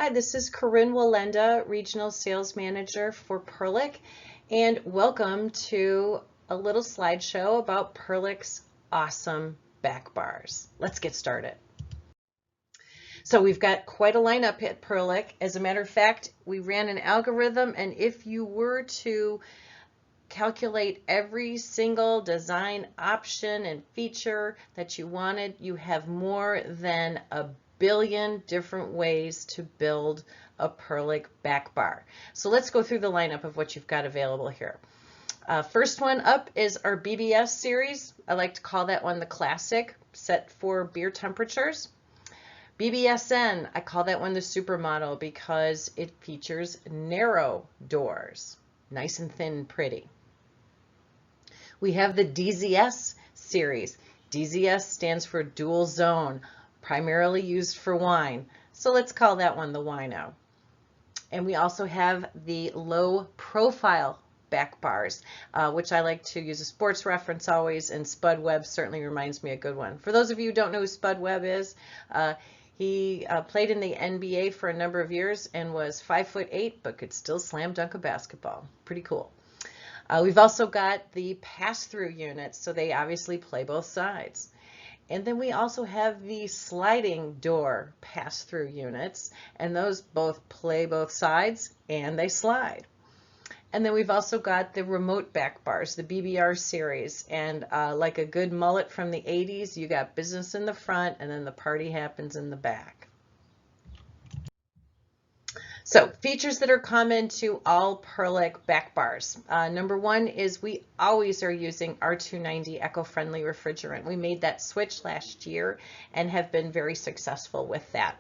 Hi, this is Corrinne Walenda, Regional Sales Manager for Perlick, and welcome to a little slideshow about Perlick's awesome back bars. Let's get started. So we've got quite a lineup at Perlick. As a matter of fact, we ran an algorithm, and if you were to calculate every single design option and feature that you wanted, you have more than a billion different ways to build a Perlick back bar. So let's go through the lineup of what you've got available here. First one up is our BBS series. I like to call that one the classic, set for beer temperatures. BBSN, I call that one the supermodel because it features narrow doors, nice and thin and pretty. We have the DZS series. DZS stands for dual zone, primarily used for wine. So let's call that one the wino. And we also have the low profile back bars, which I like to use a sports reference always, and Spud Webb certainly reminds me a good one. For those of you who don't know who Spud Webb is, he played in the NBA for a number of years and was 5'8", but could still slam dunk a basketball. Pretty cool. We've also got the pass-through units, so they obviously play both sides. And then we also have the sliding door pass-through units, and those both play both sides and they slide. And then we've also got the remote back bars, the BBR series, and like a good mullet from the 80s, you got business in the front and then the party happens in the back. So features that are common to all Perlick back bars. Number one is we always are using R290 eco-friendly refrigerant. We made that switch last year and have been very successful with that.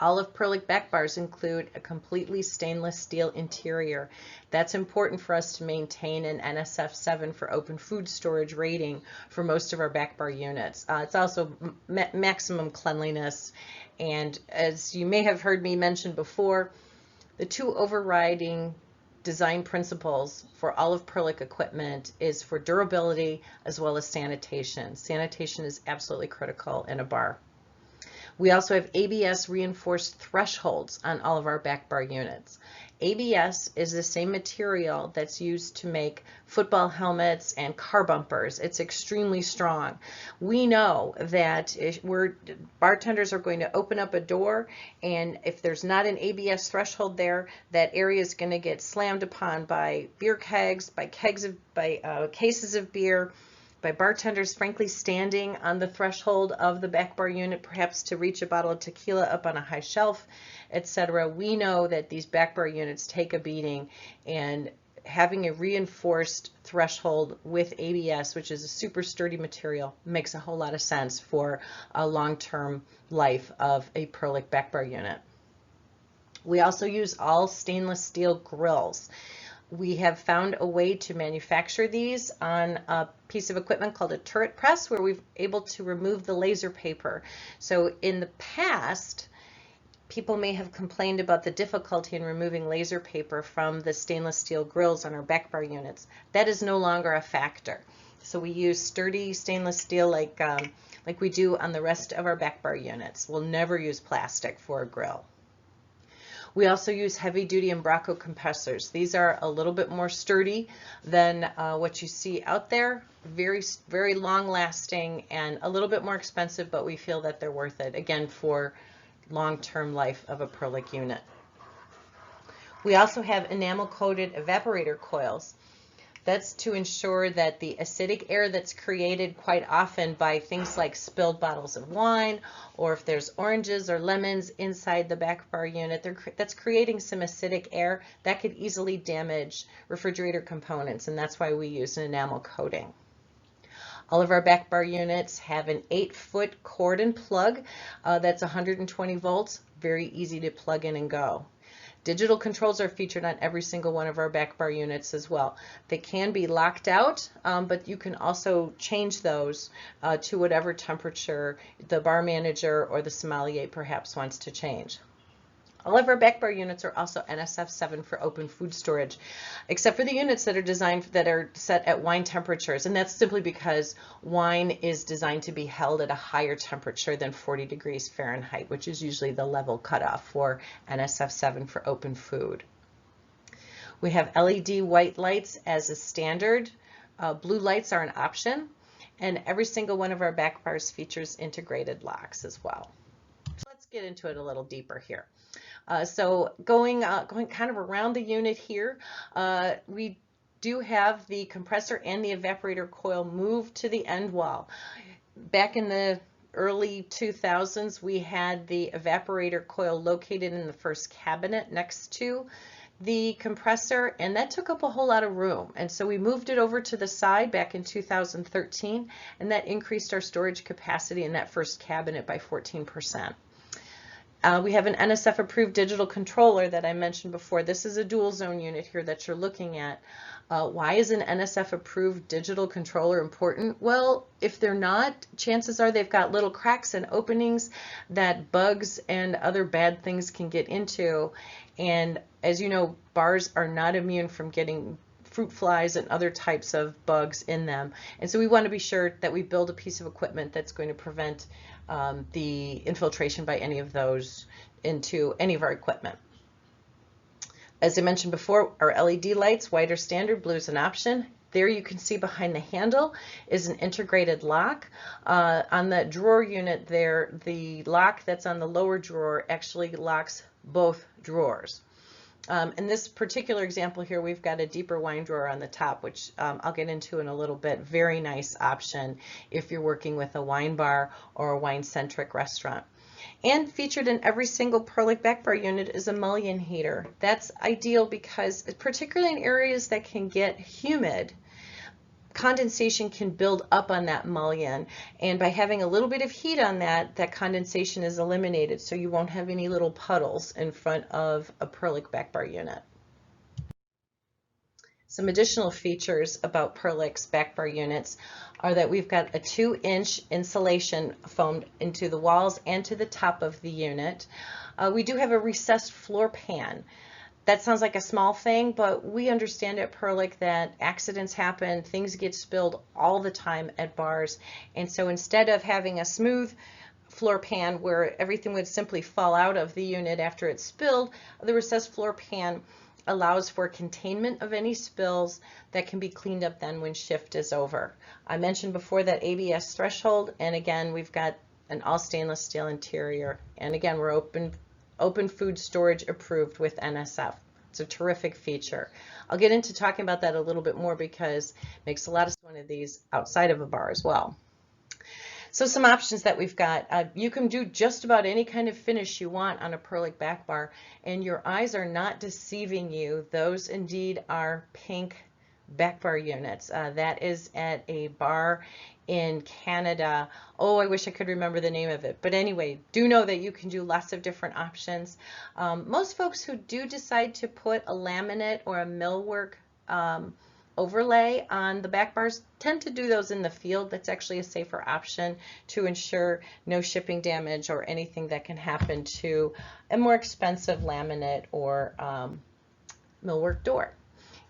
All of Perlick back bars include a completely stainless steel interior. That's important for us to maintain an NSF 7 for open food storage rating for most of our back bar units. It's also maximum cleanliness. And as you may have heard me mention before, the two overriding design principles for all of Perlick equipment is for durability as well as sanitation. Sanitation is absolutely critical in a bar. We also have ABS reinforced thresholds on all of our back bar units. ABS is the same material that's used to make football helmets and car bumpers. It's extremely strong. We know that bartenders are going to open up a door, and if there's not an ABS threshold there, that area is going to get slammed upon by beer kegs, by cases of beer, by bartenders frankly standing on the threshold of the back bar unit, perhaps to reach a bottle of tequila up on a high shelf, etc. We know that these back bar units take a beating, and having a reinforced threshold with ABS, which is a super sturdy material, makes a whole lot of sense for a long-term life of a Perlick back bar unit. We also use all stainless steel grills. We have found a way to manufacture these on a piece of equipment called a turret press, where we're able to remove the laser paper. So in the past, people may have complained about the difficulty in removing laser paper from the stainless steel grills on our back bar units. That is no longer a factor. So we use sturdy stainless steel like we do on the rest of our back bar units. We'll never use plastic for a grill. We also use heavy-duty Embraco compressors. These are a little bit more sturdy than what you see out there. Very, very long-lasting and a little bit more expensive, but we feel that they're worth it, again, for long-term life of a Perlick unit. We also have enamel-coated evaporator coils. That's to ensure that the acidic air that's created quite often by things like spilled bottles of wine, or if there's oranges or lemons inside the back bar unit, that's creating some acidic air that could easily damage refrigerator components, and that's why we use an enamel coating. All of our back bar units have an 8-foot cord and plug that's 120 volts, very easy to plug in and go. Digital controls are featured on every single one of our back bar units as well. They can be locked out, but you can also change those to whatever temperature the bar manager or the sommelier perhaps wants to change. All of our back bar units are also NSF7 for open food storage, except for the units that are designed that are set at wine temperatures. And that's simply because wine is designed to be held at a higher temperature than 40 degrees Fahrenheit, which is usually the level cutoff for NSF7 for open food. We have LED white lights as a standard. Blue lights are an option. And every single one of our back bars features integrated locks as well. So let's get into it a little deeper here. So going kind of around the unit here, we do have the compressor and the evaporator coil moved to the end wall. Back in the early 2000s, we had the evaporator coil located in the first cabinet next to the compressor, and that took up a whole lot of room. And so we moved it over to the side back in 2013, and that increased our storage capacity in that first cabinet by 14%. We have an NSF approved digital controller that I mentioned before. This is a dual zone unit here that you're looking at. Why is an NSF approved digital controller important? Well, if they're not, chances are they've got little cracks and openings that bugs and other bad things can get into. And as you know, bars are not immune from getting fruit flies and other types of bugs in them. And so we want to be sure that we build a piece of equipment that's going to prevent the infiltration by any of those into any of our equipment. As I mentioned before, our LED lights, white or standard, blue is an option. There you can see behind the handle is an integrated lock. On that drawer unit there, the lock that's on the lower drawer actually locks both drawers. In this particular example here, we've got a deeper wine drawer on the top, which I'll get into in a little bit. Very nice option if you're working with a wine bar or a wine-centric restaurant. And featured in every single Perlick back bar unit is a mullion heater. That's ideal because, particularly in areas that can get humid, condensation can build up on that mullion, and by having a little bit of heat on that, that condensation is eliminated, so you won't have any little puddles in front of a Perlick back bar unit. Some additional features about Perlick's back bar units are that we've got a 2-inch insulation foamed into the walls and to the top of the unit. We do have a recessed floor pan. That sounds like a small thing, but we understand at Perlick that accidents happen, things get spilled all the time at bars, and so instead of having a smooth floor pan where everything would simply fall out of the unit after it's spilled, the recessed floor pan allows for containment of any spills that can be cleaned up then when shift is over. I mentioned before that ABS threshold, and again, we've got an all stainless steel interior, and again, we're open food storage approved with NSF. It's a terrific feature. I'll get into talking about that a little bit more because it makes a lot of sense one of these outside of a bar as well. So some options that we've got. You can do just about any kind of finish you want on a Perlick back bar, and your eyes are not deceiving you. Those indeed are pink back bar units. That is at a bar in Canada. Oh, I wish I could remember the name of it. But anyway, do know that you can do lots of different options. Most folks who do decide to put a laminate or a millwork overlay on the back bars tend to do those in the field. That's actually a safer option to ensure no shipping damage or anything that can happen to a more expensive laminate or millwork door.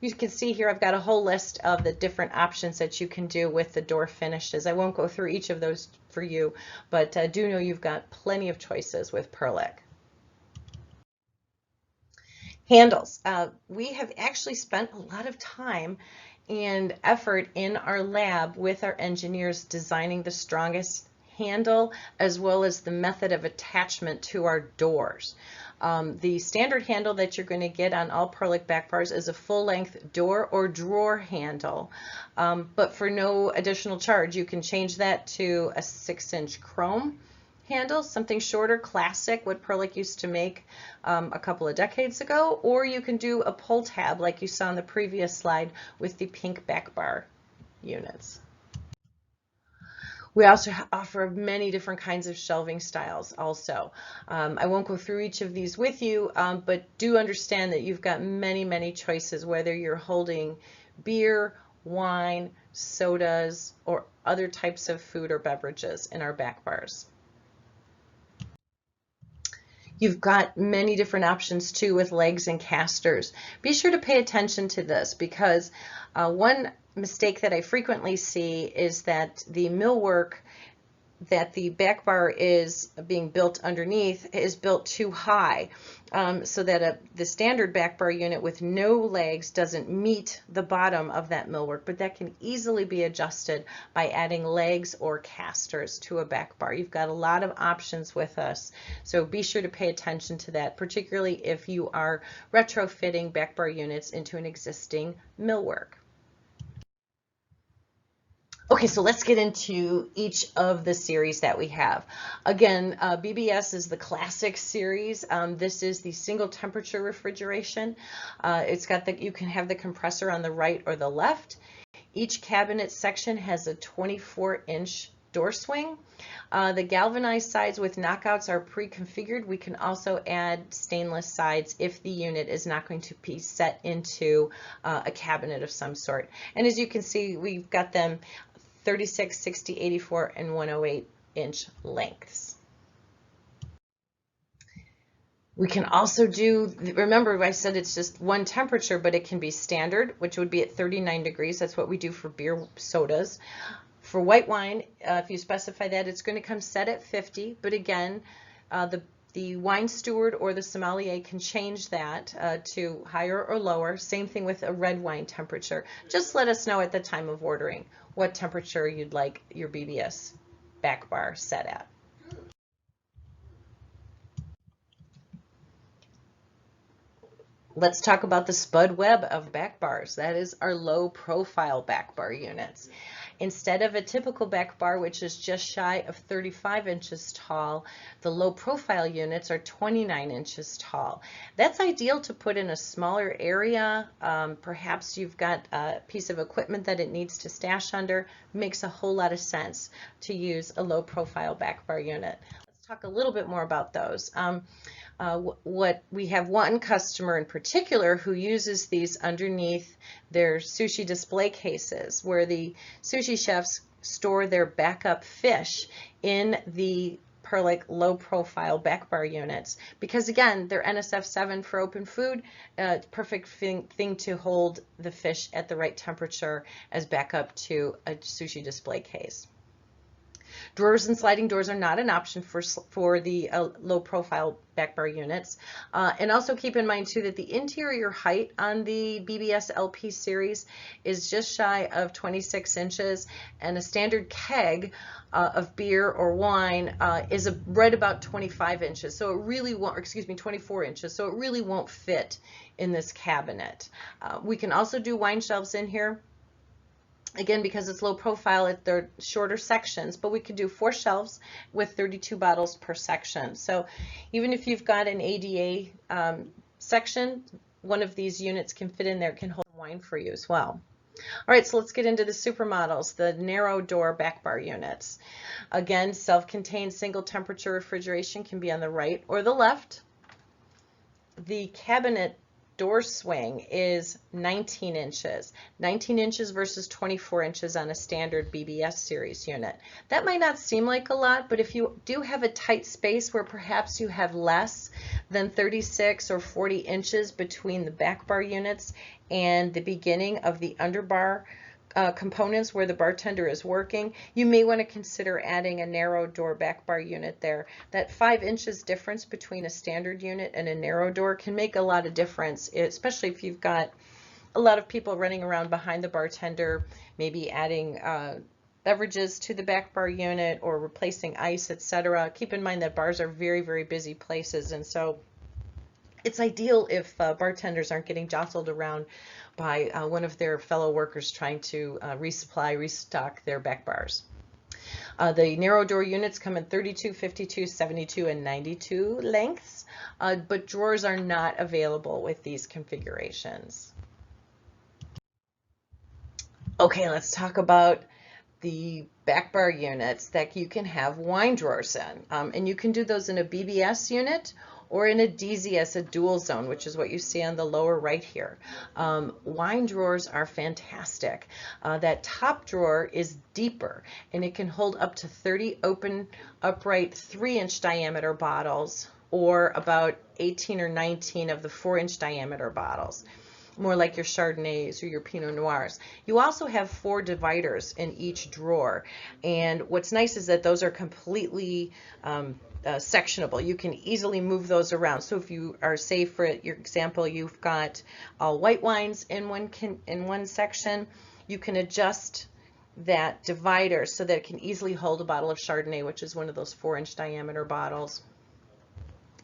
You can see here I've got a whole list of the different options that you can do with the door finishes. I won't go through each of those for you, but do know you've got plenty of choices with Perlick. Handles. We have actually spent a lot of time and effort in our lab with our engineers designing the strongest handle as well as the method of attachment to our doors. The standard handle that you're going to get on all Perlick back bars is a full-length door or drawer handle, but for no additional charge you can change that to a 6-inch chrome handle, something shorter, classic, what Perlick used to make a couple of decades ago, or you can do a pull tab like you saw on the previous slide with the pink back bar units. We also offer many different kinds of shelving styles also. I won't go through each of these with you, but do understand that you've got many choices, whether you're holding beer, wine, sodas, or other types of food or beverages in our back bars. You've got many different options too with legs and casters. Be sure to pay attention to this, because one mistake that I frequently see is that the millwork that the back bar is being built underneath is built too high, so that the standard back bar unit with no legs doesn't meet the bottom of that millwork, but that can easily be adjusted by adding legs or casters to a back bar. You've got a lot of options with us, so be sure to pay attention to that, particularly if you are retrofitting back bar units into an existing millwork. Okay, so let's get into each of the series that we have. Again, BBS is the classic series. This is the single temperature refrigeration. It's got you can have the compressor on the right or the left. Each cabinet section has a 24-inch door swing. The galvanized sides with knockouts are pre-configured. We can also add stainless sides if the unit is not going to be set into a cabinet of some sort. And as you can see, we've got them 36, 60, 84, and 108-inch lengths. We can also do, remember I said it's just one temperature, but it can be standard, which would be at 39 degrees. That's what we do for beer sodas. For white wine, if you specify that, it's going to come set at 50, but again, the wine steward or the sommelier can change that to higher or lower. Same thing with a red wine temperature. Just let us know at the time of ordering what temperature you'd like your BBS back bar set at. Let's talk about the spud web of back bars. That is our low profile back bar units. Instead of a typical back bar, which is just shy of 35 inches tall, the low profile units are 29 inches tall. That's ideal to put in a smaller area. Perhaps you've got a piece of equipment that it needs to stash under. Makes a whole lot of sense to use a low profile back bar unit. Let's talk a little bit more about those. What we have one customer in particular who uses these underneath their sushi display cases, where the sushi chefs store their backup fish in the Perlick low profile back bar units, because again, they're NSF 7 for open food, perfect thing to hold the fish at the right temperature as backup to a sushi display case. Drawers and sliding doors are not an option for the low profile back bar units. And also keep in mind too that the interior height on the BBSLP series is just shy of 26 inches, and a standard keg of beer or wine is right about 25 inches. So it really won't, excuse me, 24 inches. So it really won't fit in this cabinet. We can also do wine shelves in here. Again, because it's low profile, they're shorter sections, but we could do 4 shelves with 32 bottles per section. So even if you've got an ADA section, one of these units can fit in there, can hold wine for you as well. All right, so let's get into the supermodels, the narrow door back bar units. Again, self-contained single temperature refrigeration can be on the right or the left. The cabinet door swing is 19 inches. 19 inches versus 24 inches on a standard BBS series unit. That might not seem like a lot, but if you do have a tight space where perhaps you have less than 36 or 40 inches between the back bar units and the beginning of the underbar components where the bartender is working, you may want to consider adding a narrow door back bar unit there. That 5 inches difference between a standard unit and a narrow door can make a lot of difference, especially if you've got a lot of people running around behind the bartender, maybe adding beverages to the back bar unit or replacing ice, etc. Keep in mind that bars are very, very busy places, and so it's ideal if bartenders aren't getting jostled around by one of their fellow workers trying to restock their back bars. The narrow door units come in 32, 52, 72, and 92 lengths, but drawers are not available with these configurations. Okay, let's talk about the back bar units that you can have wine drawers in. And you can do those in a BBS unit or in a DZS, a dual zone, which is what you see on the lower right here. Wine drawers are fantastic. That top drawer is deeper, and it can hold up to 30 open, upright, 3-inch diameter bottles or about 18 or 19 of the 4-inch diameter bottles, more like your Chardonnays or your Pinot Noirs. You also have 4 dividers in each drawer, and what's nice is that those are completely sectionable. You can easily move those around. So if you are, say for your example, you've got all white wines in one section, you can adjust that divider so that it can easily hold a bottle of Chardonnay, which is one of those 4-inch diameter bottles,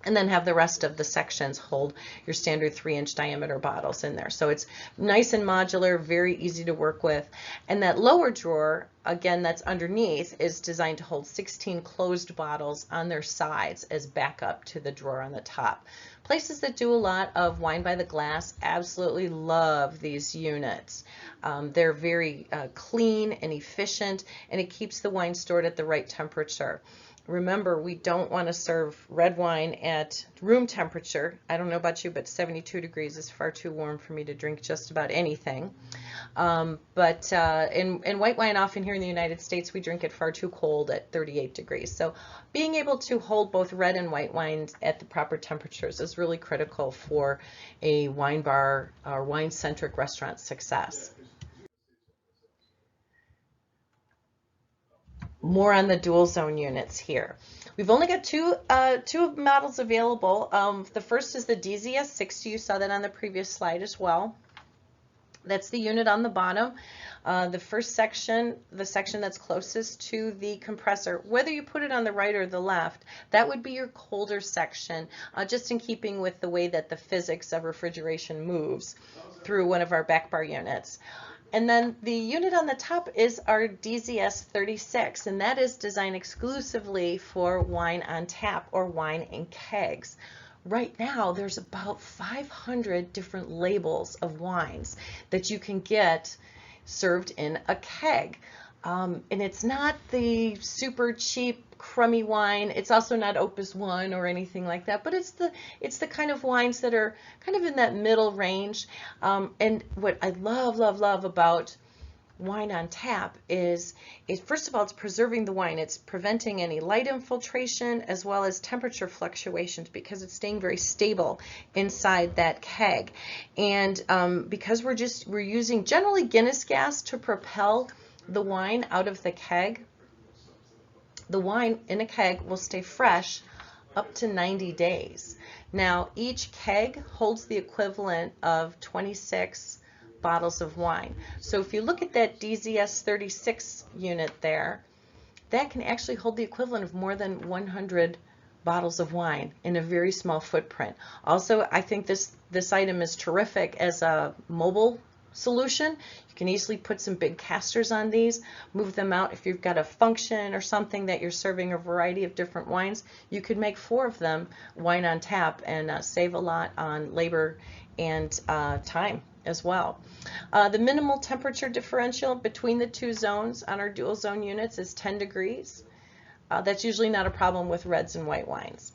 and then have the rest of the sections hold your standard 3-inch diameter bottles in there. So it's nice and modular, very easy to work with. And that lower drawer, again, that's underneath, is designed to hold 16 closed bottles on their sides as backup to the drawer on the top. Places that do a lot of wine by the glass absolutely love these units. They're very clean and efficient, and it keeps the wine stored at the right temperature. Remember, we don't want to serve red wine at room temperature. I don't know about you, but 72 degrees is far too warm for me to drink just about anything. But in white wine, often here in the United States, we drink it far too cold at 38 degrees. So being able to hold both red and white wines at the proper temperatures is really critical for a wine bar or wine-centric restaurant success. More on the dual zone units here. We've only got two models available. The first is the DZS60. You saw that on the previous slide as well. That's the unit on the bottom. The first section, the section that's closest to the compressor, whether you put it on the right or the left, that would be your colder section, just in keeping with the way that the physics of refrigeration moves through one of our back bar units. And then the unit on the top is our DZS36, and that is designed exclusively for wine on tap or wine in kegs. Right now, there's about 500 different labels of wines that you can get served in a keg. And it's not the super cheap, crummy wine. It's also not Opus 1 or anything like that, but it's the kind of wines that are kind of in that middle range. And what I love about wine on tap is first of all, it's preserving the wine. It's preventing any light infiltration as well as temperature fluctuations because it's staying very stable inside that keg. And because we're using generally Guinness gas to propel the wine out of the keg, the wine in a keg will stay fresh up to 90 days. Now, each keg holds the equivalent of 26 bottles of wine. So if you look at that DZS36 unit there, that can actually hold the equivalent of more than 100 bottles of wine in a very small footprint. Also, I think this item is terrific as a mobile solution. You can easily put some big casters on these, move them out. If you've got a function or something that you're serving a variety of different wines, you could make 4 of them wine on tap and save a lot on labor and time as well. The minimal temperature differential between the 2 zones on our dual zone units is 10 degrees. That's usually not a problem with reds and white wines.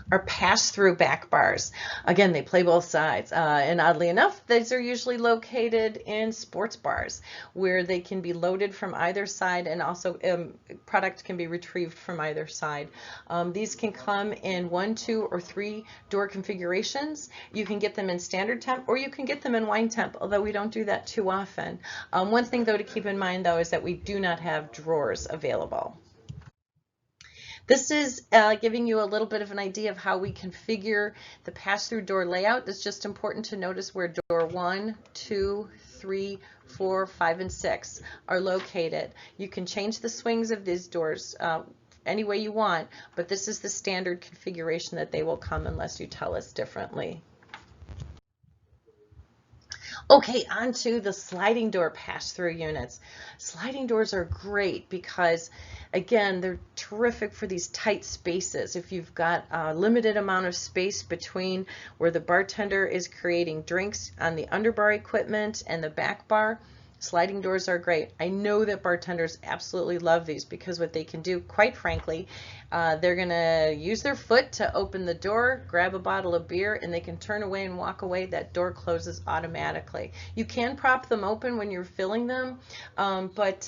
Our pass-through back bars. Again, they play both sides. And oddly enough, these are usually located in sports bars where they can be loaded from either side, and also product can be retrieved from either side. These can come in 1, 2, or 3 door configurations. You can get them in standard temp, or you can get them in wine temp, although we don't do that too often. One thing though to keep in mind though is that we do not have drawers available. This is giving you a little bit of an idea of how we configure the pass-through door layout. It's just important to notice where door 1, 2, 3, 4, 5, and 6 are located. You can change the swings of these doors any way you want, but this is the standard configuration that they will come unless you tell us differently. Okay, on to the sliding door pass-through units. Sliding doors are great because, again, they're terrific for these tight spaces. If you've got a limited amount of space between where the bartender is creating drinks on the underbar equipment and the back bar, sliding doors are great. I know that bartenders absolutely love these because what they can do, quite frankly, they're going to use their foot to open the door, grab a bottle of beer, and they can turn away and walk away. That door closes automatically. You can prop them open when you're filling them, but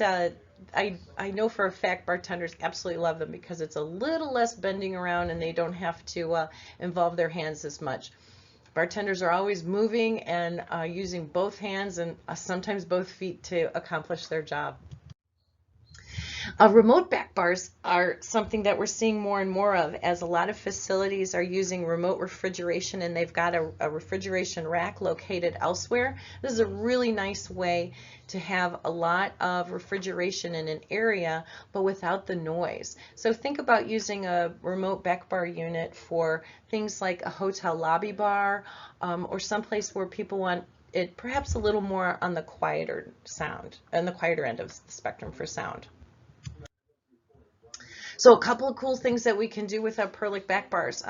I know for a fact bartenders absolutely love them because it's a little less bending around and they don't have to involve their hands as much. Bartenders are always moving and using both hands and sometimes both feet to accomplish their job. Remote back bars are something that we're seeing more and more of, as a lot of facilities are using remote refrigeration and they've got a refrigeration rack located elsewhere. This is a really nice way to have a lot of refrigeration in an area but without the noise. So think about using a remote back bar unit for things like a hotel lobby bar or someplace where people want it perhaps a little more on the quieter sound, on the quieter end of the spectrum for sound. So a couple of cool things that we can do with our Perlick back bars.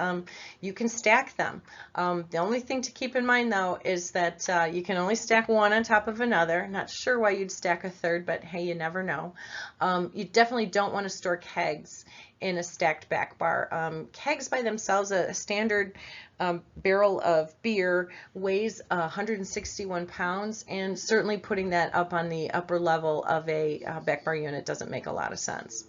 You can stack them. The only thing to keep in mind though is that you can only stack one on top of another. Not sure why you'd stack a third, but hey, you never know. You definitely don't want to store kegs in a stacked back bar. Kegs by themselves, a standard barrel of beer weighs 161 pounds, and certainly putting that up on the upper level of a back bar unit doesn't make a lot of sense.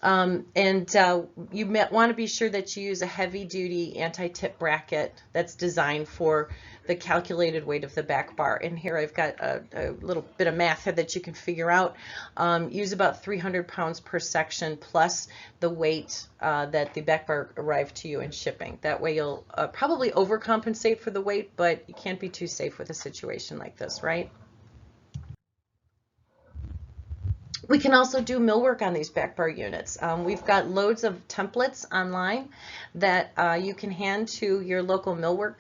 You want to be sure that you use a heavy-duty anti-tip bracket that's designed for the calculated weight of the back bar. And here I've got a little bit of math here that you can figure out. Use about 300 pounds per section plus the weight that the back bar arrived to you in shipping. That way you'll probably overcompensate for the weight, but you can't be too safe with a situation like this, right? We can also do millwork on these back bar units. We've got loads of templates online that you can hand to your local millwork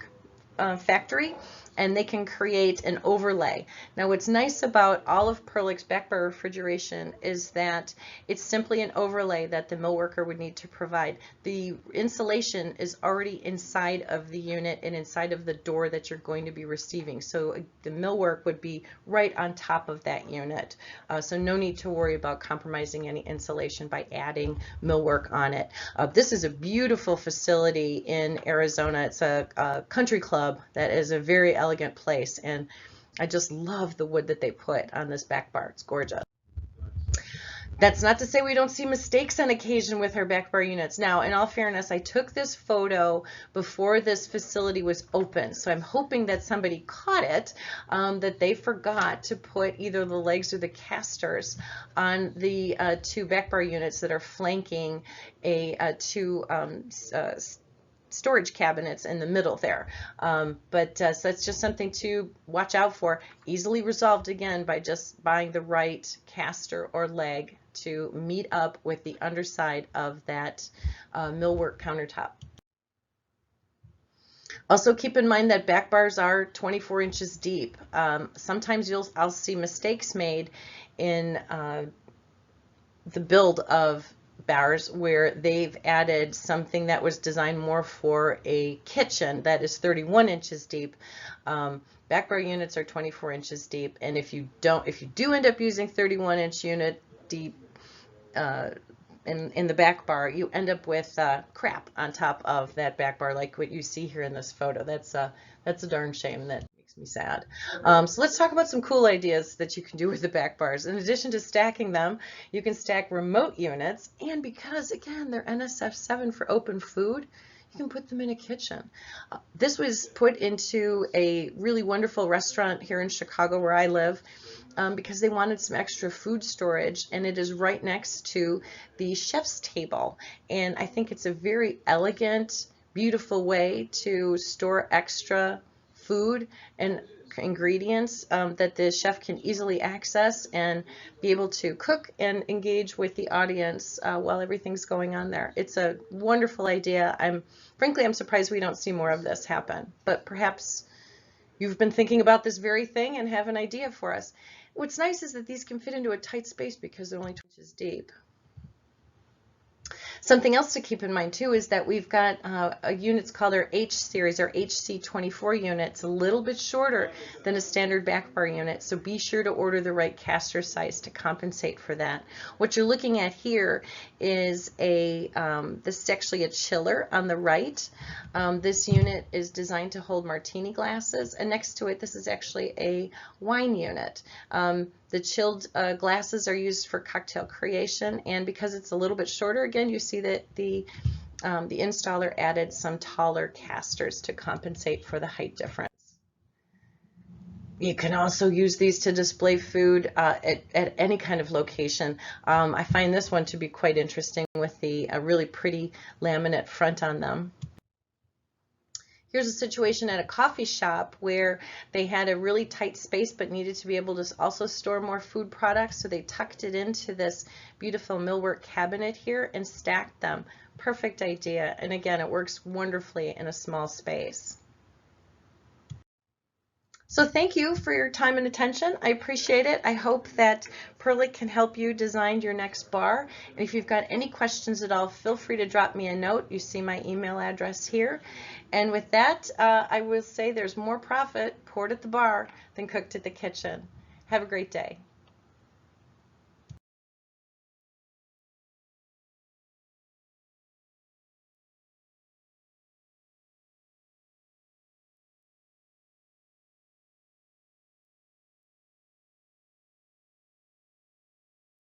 factory, and they can create an overlay. Now what's nice about all of Perlick's back bar refrigeration is that it's simply an overlay that the millworker would need to provide. The insulation is already inside of the unit and inside of the door that you're going to be receiving. So the millwork would be right on top of that unit. So no need to worry about compromising any insulation by adding millwork on it. This is a beautiful facility in Arizona. It's a country club that is a very elegant place, and I just love the wood that they put on this back bar. It's gorgeous. That's not to say we don't see mistakes on occasion with our back bar units. Now, in all fairness, I took this photo before this facility was open, so I'm hoping that somebody caught it, that they forgot to put either the legs or the casters on the two back bar units that are flanking two storage cabinets in the middle there. So that's just something to watch out for. Easily resolved again by just buying the right caster or leg to meet up with the underside of that millwork countertop. Also keep in mind that back bars are 24 inches deep. Sometimes I'll see mistakes made in the build of bars where they've added something that was designed more for a kitchen that is 31 inches deep. Back bar units are 24 inches deep, and if you do end up using 31-inch unit deep in the back bar, you end up with crap on top of that back bar, like what you see here in this photo. That's a darn shame. That makes me sad. So let's talk about some cool ideas that you can do with the back bars. In addition to stacking them, you can stack remote units, and because again they're NSF 7 for open food, you can put them in a kitchen. This was put into a really wonderful restaurant here in Chicago where I live, because they wanted some extra food storage, and it is right next to the chef's table. And I think it's a very elegant, beautiful way to store extra food and ingredients that the chef can easily access and be able to cook and engage with the audience while everything's going on there. It's a wonderful idea. Frankly, I'm surprised we don't see more of this happen, but perhaps you've been thinking about this very thing and have an idea for us. What's nice is that these can fit into a tight space because they're only 2 inches deep. Something else to keep in mind too is that we've got units called our H series or HC24 units, a little bit shorter than a standard back bar unit, so be sure to order the right caster size to compensate for that. What you're looking at here is this is actually a chiller on the right. This unit is designed to hold martini glasses, and next to it this is actually a wine unit. The chilled glasses are used for cocktail creation, and because it's a little bit shorter, again, you see that the installer added some taller casters to compensate for the height difference. You can also use these to display food at any kind of location. I find this one to be quite interesting with the really pretty laminate front on them. Here's a situation at a coffee shop where they had a really tight space but needed to be able to also store more food products, so they tucked it into this beautiful millwork cabinet here and stacked them. Perfect idea, and again, it works wonderfully in a small space. So thank you for your time and attention. I appreciate it. I hope that Perlick can help you design your next bar. And if you've got any questions at all, feel free to drop me a note. You see my email address here. And with that, I will say there's more profit poured at the bar than cooked at the kitchen. Have a great day.